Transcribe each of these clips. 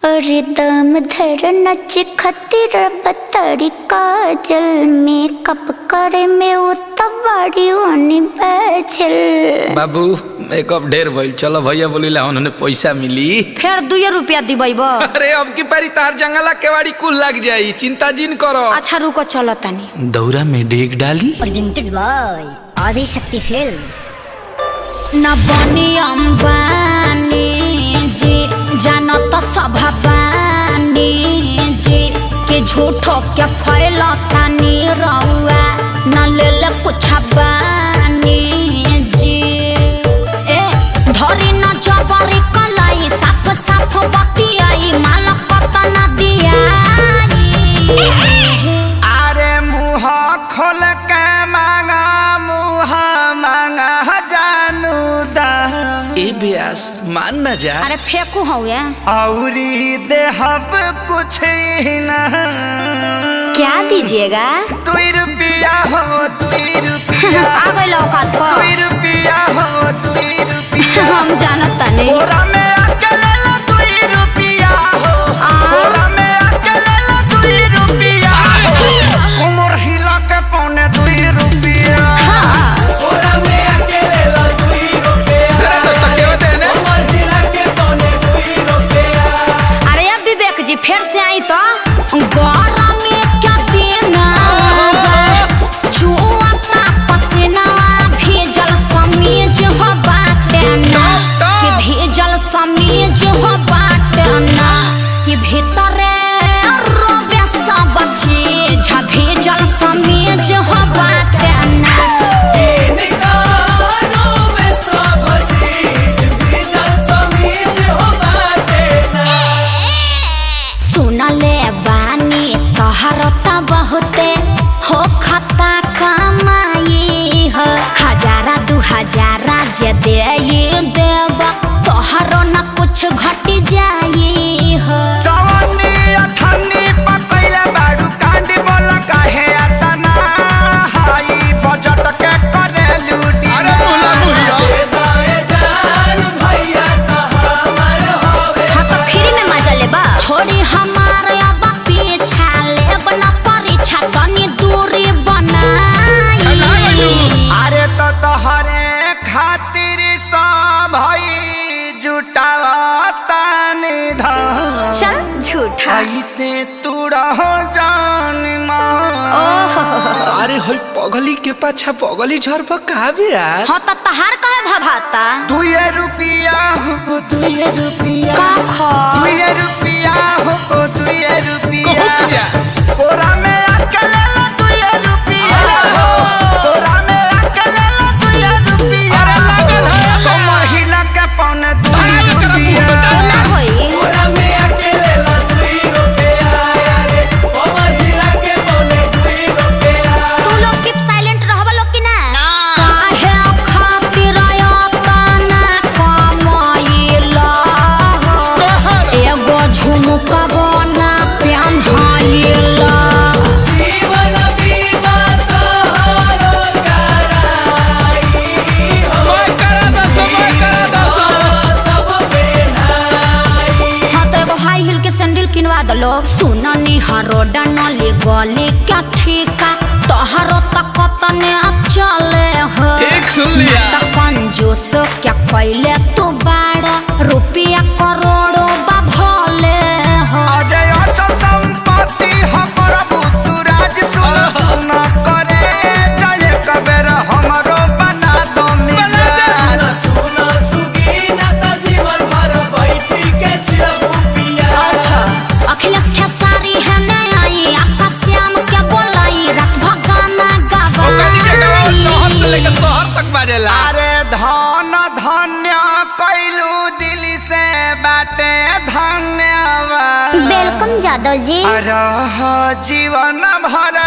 अरे दम धर नच खतिर बतरी काजल मेकअप करे में उतवाड़ी ओनी बैचल। बाबू मेकअप ढेर भइल, चलो भैया बोलिला उन्होंने पैसा मिली फिर 2 रुपया दिबैब। अरे अब की पारी तार जंगला केवाड़ी कुल लग जाई, चिंता जिन करो। अच्छा रुको चलो तनी दौरा में डेग डाली। Presented by Adishakti Films. न बनी अंबानी जी जानो तो सब बानी जी के झूठो के फैलता नी रउआ न ले कुछ बानी जी। ए धरी न जबरी कलाई साफ साफ बतियाई माल पता न दियाई। अरे मुँह खोल के मांगा मुँह मांगा जानू दा ए ब्यास मान न जा। अरे फेंकू हो गया औरी देहब कुछ ही ना। क्या दीजिएगा? 2 रुपया हो 2 रुपया आ गई औकात पर। 2 रुपया हो 2 रुपया हम जानता नहीं। बोरा में आके ले लो 2 रुपया हो। बोरा में आके ले लो 2 रुपया हो। उमर हिला के पौने 2 रुपया। बोरा में आके ले लो 2 रुपया। अरे दोस्त क्यों देने? उमर हिला के पौने 2 रुपया। अरे अब विवेक जी फिर से आई तो गौरा में क्या देना चुआता पसीना भेजल समीज हो बाटे ना कि भेजल समीज हो बाटे ना कि भीतरे रोबे सब चीज भेजल समीज हो बाटे ना। सुनले बानी तोहर त बहुते हो खता कमाई हो 1000-2000 जे दे देब तोहरो न कुछ घट जाई हो। जवानी अठन्नी पकैले बाडू कांडी बोला काहे अतना हाई बजट के करे लूटी। अरे बोला भैया हाँ तो फ्री में मजा लेबा। छोड़ी हमार अब पीछा लेब न परीक्षा तनी दूरी बनाई। अरे तो तोहरे खातिर सब भई जुटावता निधन। चल झूठा। ऐसे तू रहो जान मान। अरे होई पगली के पाछा पगली झर पर का ब्यास। हाँ तो तहार कहे भभाता 2 रुपया हो 2 रुपया। का खा 2 रुपया हो 2 रुपया। कहत जा। बोरा में आके ले लो 2 रुपया हो। बोरा में आके ले लो 2 रुपया। अरे लागल है। तो महिला के पौने 2 रुपया। ना होई। बोरा में आके ले लो 2 रुपया। अरे ओ महिला के पौने 2 रुपया। तू लोग कीप साइलेंट रहबा लोग की ना। काहे खातिर आतना कमाइला हो एगो झुमका बना पेन्हाइला। जीवन बीमा तोहरो कराई हो। मैं करा दस सब बेनाई। हाँ तो एगो हाई हिल के सैंडल किनवा दलो। सुननी हरोडा नली गली क्या ठीका तोहरो तक तने चले हो। ठीक सुन लिया। त कंजूस क्या कैले तू बाड़ा रुपया करोड़ों बा भले हो। अरे अचल संपत्ति हो करबू तू राज सुन करे जाए कबेर हमरो बना दो मिजान। सुन सुगीना त जीवन भर बैठी के छिरबू पिया। अच्छा अखिलेश खेसारी है नहीं आई आकाश श्याम क्या बोलाई रात भगाना शहर से लेकर गवाई। शहर तक बाजेला। अरे धन धन्य कैलू दिल से बाटे धन्यवाद। वेलकम जादव जी। रह जीवन भर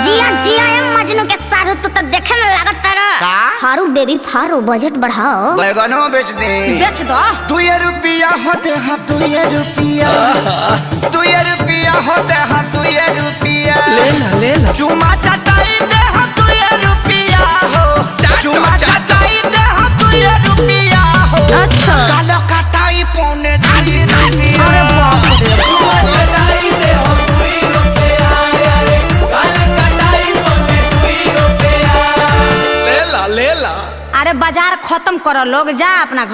जिया जिया एम मजनू के सारू तू तो देखे में लागत तारा। का? फारू बेबी फारू बजट बढ़ाओ। बैगनो बेच दे। बेच दो 2 रुपया होते हम 2 रुपया। 2 रुपया होते हम 2 रुपया। ले ला। चुमा चटाई दे हम 2 रुपया हो। चुमा चटाई दे हम 2 रुपया हो। अच्छा कालो कटाई पौने 2 रुपया। ले ला। अरे बाजार खत्म करो लोग, जा अपना घर।